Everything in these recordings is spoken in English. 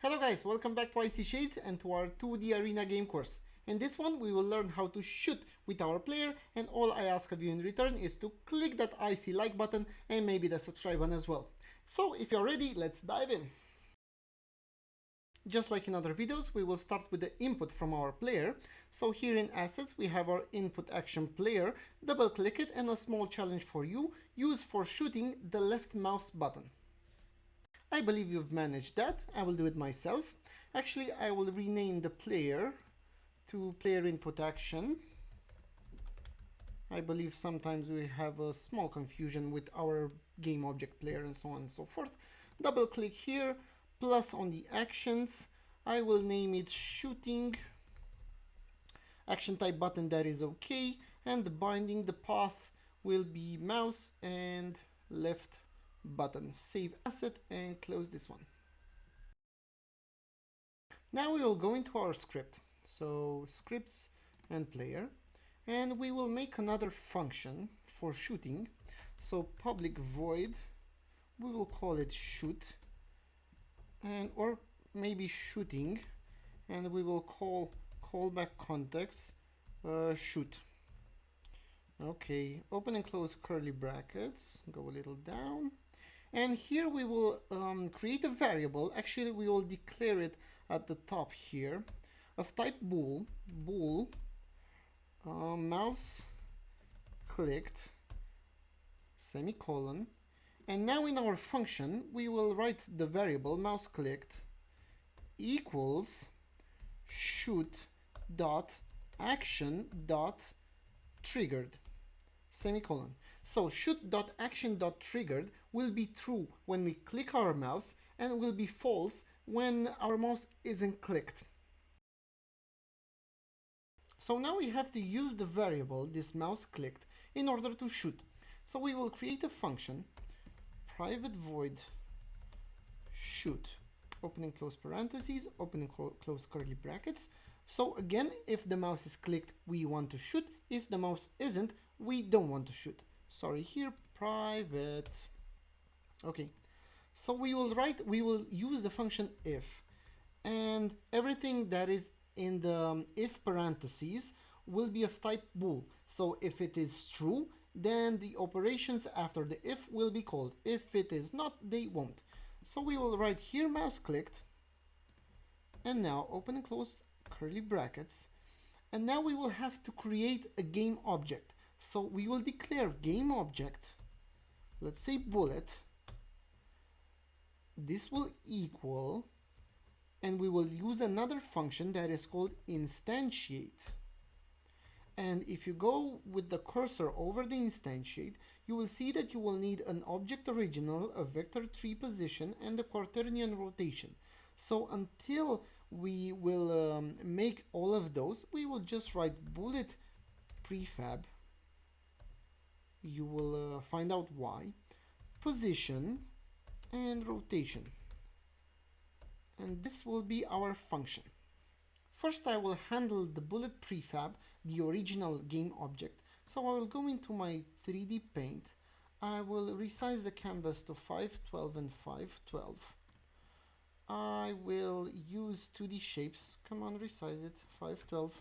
Hello guys, welcome back to Icy Shades and to our 2D Arena game course. In this one we will learn how to shoot with our player, and all I ask of you in return is to click that icy like button and maybe the subscribe button as well. So if you're ready, let's dive in. Just like in other videos, we will start with the input from our player. So here in assets we have our input action player. Double click it, and a small challenge for you: use for shooting the left mouse button. I believe you've managed that. I will do it myself. Actually, I will rename the player to player input action. I believe sometimes we have a small confusion with our game object player and so on and so forth. Double click here, plus on the actions. I will name it shooting. Action type button, that is okay. And the binding, the path will be mouse and left button. Save asset and close this one. Now we will go into our script. So scripts and player, and we will make another function for shooting. So public void, we will call it shoot, and or maybe shooting, and we will call callback context shoot. Okay, open and close curly brackets, go a little down. And here we will create a variable. Actually, we will declare it at the top here of type bool, mouse clicked, semicolon. And now in our function, we will write the variable mouse clicked equals shoot dot action dot triggered, semicolon. So shoot.action.triggered will be true when we click our mouse and will be false when our mouse isn't clicked. So now we have to use the variable, this mouse clicked, in order to shoot. So we will create a function, private void shoot, open and close parentheses, open and close curly brackets. So again, if the mouse is clicked, we want to shoot. If the mouse isn't, we don't want to shoot. Sorry, here private. Okay, so we will use the function if, and everything that is in the if parentheses will be of type bool. So if it is true, then the operations after the if will be called. If it is not, they won't. So we will write here mouse clicked, and now open and close curly brackets, and now we will have to create a game object. So we will declare game object, let's say bullet. This will equal, and we will use another function that is called instantiate. And if you go with the cursor over the instantiate, you will see that you will need an object original, a vector 3 position, and a quaternion rotation. So until we will make all of those, we will just write bullet prefab. You will find out why, position and rotation, and this will be our function. First I will handle the bullet prefab, the original game object. So I will go into my 3D paint. I will resize the canvas to 512 and 512. I will use 2D shapes. Come on, resize it, 512.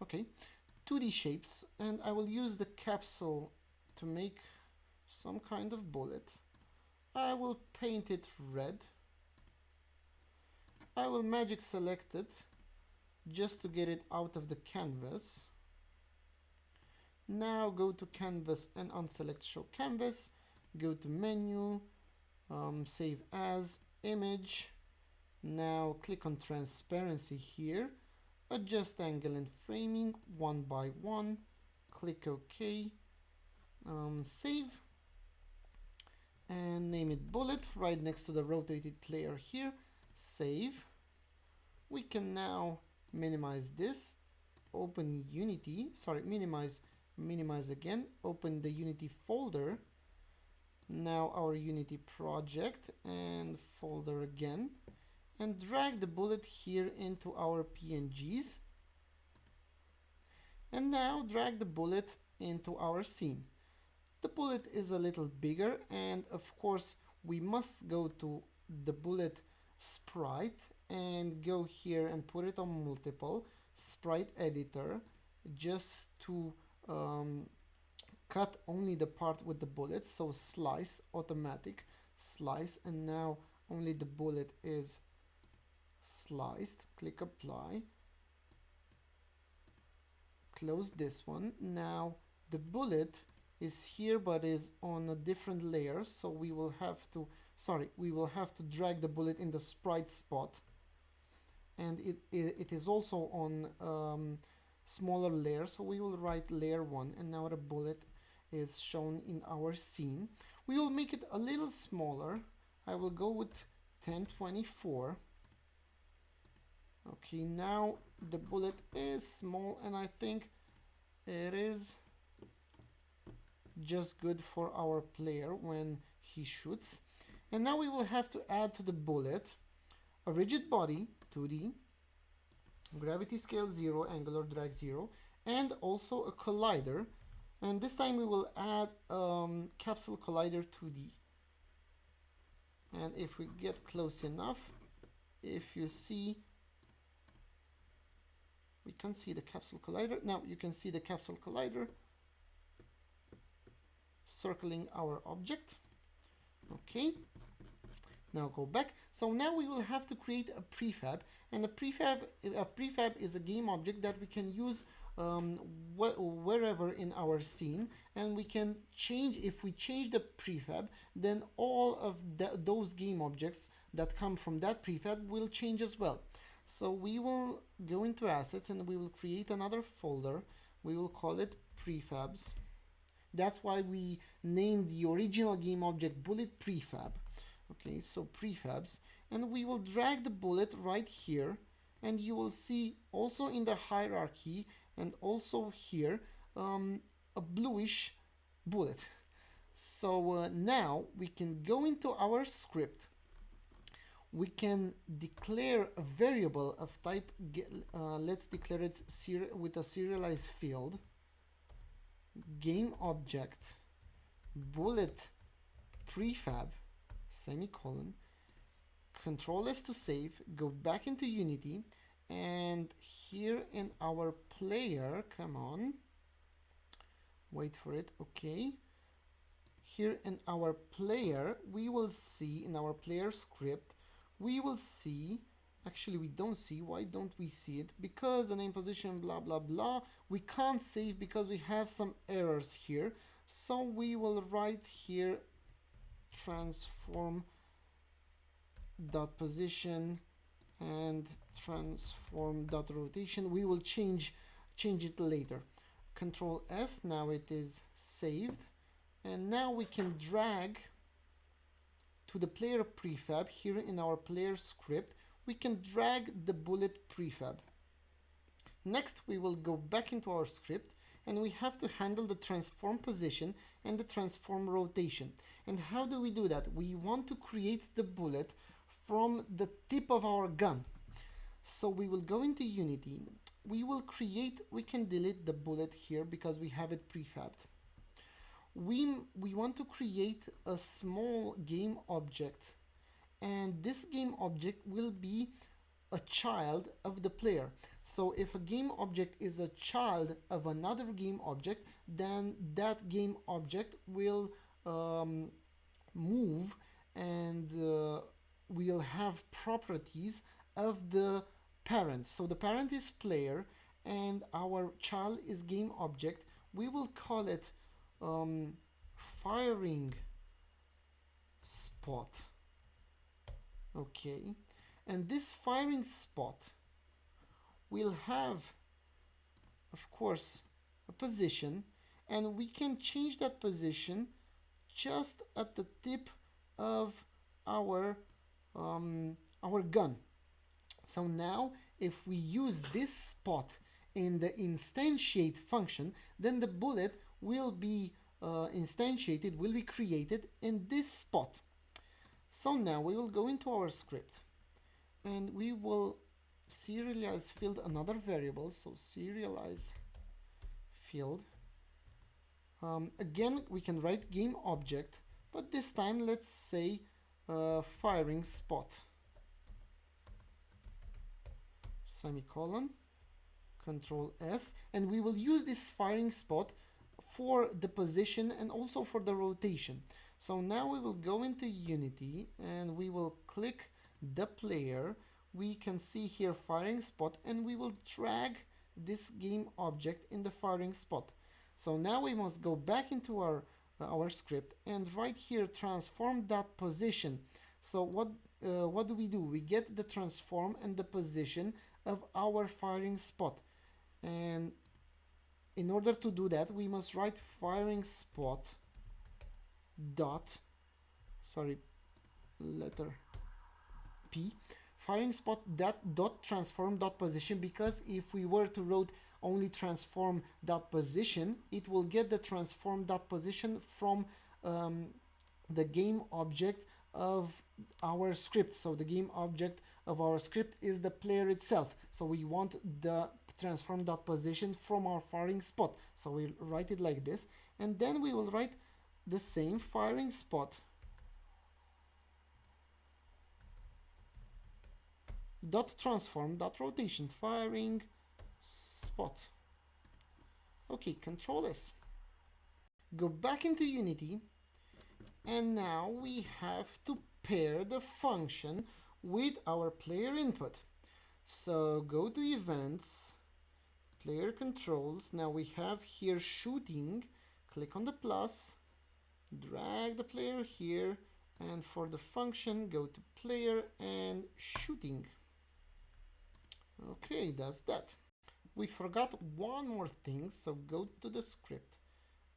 Okay, 2D shapes, and I will use the capsule to make some kind of bullet. I will paint it red. I will magic select it just to get it out of the canvas. Now go to canvas and unselect show canvas. Go to menu, save as image. Now click on transparency here. Adjust angle and framing 1 by 1. Click OK. Save. And name it bullet right next to the rotated player here. Save. We can now minimize this. Open Unity. Sorry, minimize again. Open the Unity folder. Now our Unity project and folder again. And drag the bullet here into our PNGs. And now drag the bullet into our scene. The bullet is a little bigger, and of course we must go to the bullet sprite and go here and put it on multiple sprite editor just to cut only the part with the bullets. So slice, automatic slice, and now only the bullet is sliced. Click apply, close this one. Now the bullet is here but is on a different layer, so we will have to drag the bullet in the sprite spot, and it is also on smaller layer, so we will write layer 1, and now the bullet is shown in our scene. We will make it a little smaller. I will go with 1024. Okay, now the bullet is small, and I think it is just good for our player when he shoots. And now we will have to add to the bullet a rigid body 2D, gravity scale 0, angular drag 0, and also a collider. And this time we will add capsule collider 2D. And if we get close enough, if you see, we can see the capsule collider. Now you can see the capsule collider circling our object. Okay, now go back. So now we will have to create a prefab, and a prefab is a game object that we can use wherever in our scene, and we can change. If we change the prefab, then all of those game objects that come from that prefab will change as well. So we will go into assets and we will create another folder. We will call it prefabs. That's why we named the original game object bullet prefab. Okay, so prefabs, and we will drag the bullet right here, and you will see also in the hierarchy and also here a bluish bullet. So now we can go into our script. We can declare a variable of type, let's declare it with a serialized field, game object bullet prefab semicolon, Control S to save, go back into Unity, and here in our player, come on, wait for it, okay, here in our player we will see, in our player script we will see, actually we don't see, why don't we see it? Because the name position blah blah blah, we can't save because we have some errors here. So we will write here transform dot position and transform dot rotation. We will change it later. Control S, now it is saved, and now we can drag to the player prefab. Here in our player script we can drag the bullet prefab. Next we will go back into our script and we have to handle the transform position and the transform rotation. And how do we do that? We want to create the bullet from the tip of our gun. So we will go into Unity, we will create, we can delete the bullet here because we have it prefabbed. We want to create a small game object, and this game object will be a child of the player. So if a game object is a child of another game object, then that game object will move and will have properties of the parent. So the parent is player and our child is game object. We will call it firing spot. Okay, and this firing spot will have, of course, a position, and we can change that position just at the tip of our gun. So now if we use this spot in the instantiate function, then the bullet will be instantiated, will be created in this spot. So now we will go into our script and we will serialize field another variable. So serialized field. Again, we can write game object, but this time let's say firing spot, semicolon, Control S, and we will use this firing spot for the position and also for the rotation. So now we will go into Unity and we will click the player. We can see here firing spot, and we will drag this game object in the firing spot. So now we must go back into our script and right here transform that position. So what do? We get the transform and the position of our firing spot, and in order to do that we must write firing spot dot, sorry, letter P, firing spot dot transform dot position, because if we were to write only transform dot position, it will get the transform dot position from the game object of our script. So the game object of our script is the player itself, so we want the transform dot position from our firing spot. So we'll write it like this, and then we will write the same firing spot dot transform dot rotation, firing spot. Okay, Control S. Go back into Unity, and now we have to pair the function with our player input. So go to events, player controls. Now we have here shooting, click on the plus, drag the player here, and for the function go to player and shooting. Okay, that's that. We forgot one more thing, so go to the script,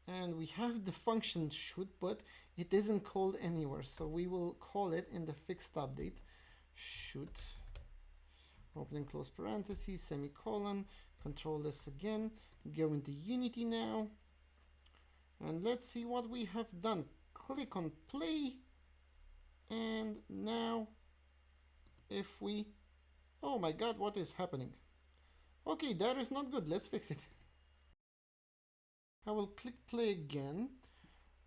and we have the function shoot, but it isn't called anywhere, so we will call it in the fixed update shoot, open and close parentheses, semicolon, Control S again, go into Unity now, and let's see what we have done. Click on play, and now if we, oh my god, what is happening? Okay, that is not good, let's fix it. I will click play again,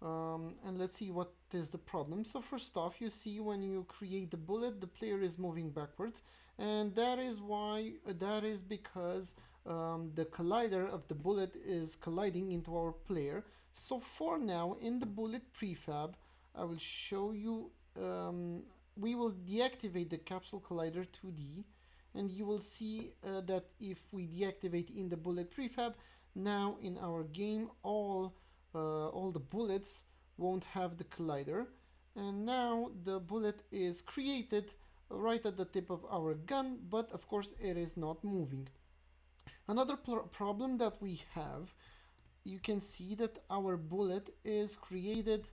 and let's see what is the problem. So first off, you see when you create the bullet, the player is moving backwards, and that is because the collider of the bullet is colliding into our player. So for now, in the bullet prefab, I will show you, we will deactivate the capsule collider 2D, and you will see that if we deactivate in the bullet prefab, now in our game all the bullets won't have the collider, and now the bullet is created right at the tip of our gun, but of course it is not moving. Another problem that we have, you can see that our bullet is created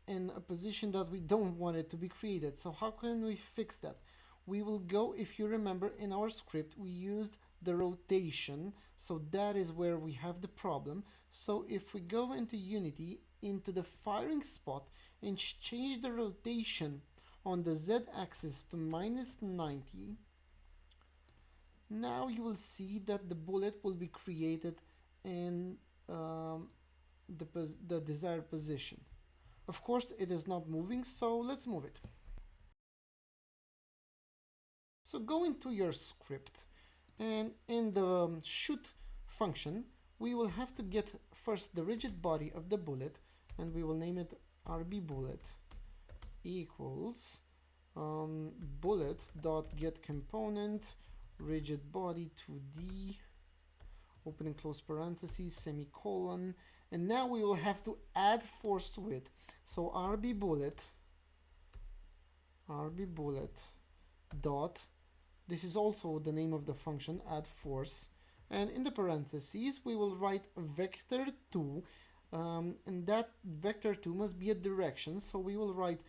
in a position that we don't want it to be created. So how can we fix that? We will go, if you remember, in our script we used the rotation, so that is where we have the problem. So if we go into Unity, into the firing spot, and change the rotation on the z-axis to -90, now you will see that the bullet will be created in the desired position. Of course it is not moving, so let's move it. So go into your script, and in the shoot function we will have to get first the rigid body of the bullet, and we will name it RB bullet equals bullet dot get component rigid body 2D, open and close parentheses, semicolon, and now we will have to add force to it. So RB bullet dot, this is also the name of the function, add force, and in the parentheses we will write vector2, and that vector2 must be a direction, so we will write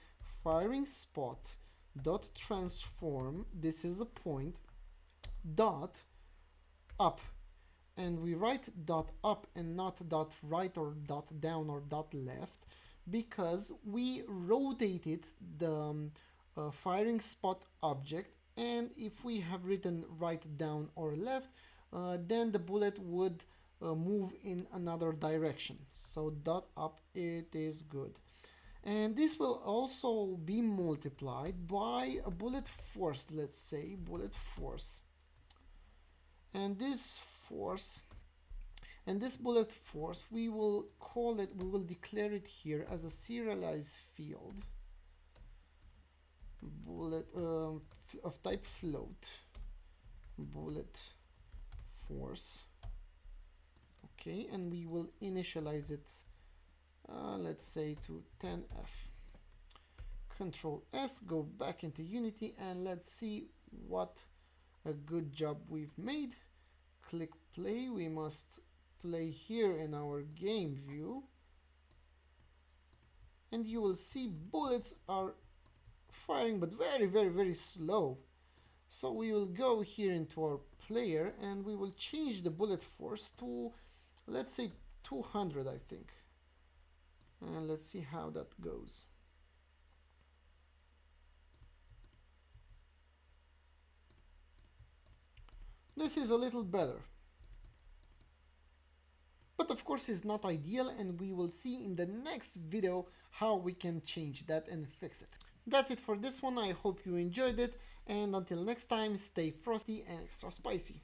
firing spot dot transform, this is a point, dot up, and we write dot up and not dot right or dot down or dot left because we rotated the firing spot object, and if we have written right, down or left, then the bullet would move in another direction. So dot up, it is good. And this will also be multiplied by a bullet force, let's say bullet force. And this force, and this bullet force, we will call it, we will declare it here as a serialized field, bullet of type float, bullet force. Okay, and we will initialize it, let's say to 10F. Control S, go back into Unity, and let's see what a good job we've made. Click play. We must play here in our game view, and you will see bullets are firing, but very slow. So we will go here into our player, and we will change the bullet force to, let's say 200, I think. And let's see how that goes. This is a little better. But of course it's not ideal, and we will see in the next video how we can change that and fix it. That's it for this one. I hope you enjoyed it, and until next time, stay frosty and extra spicy.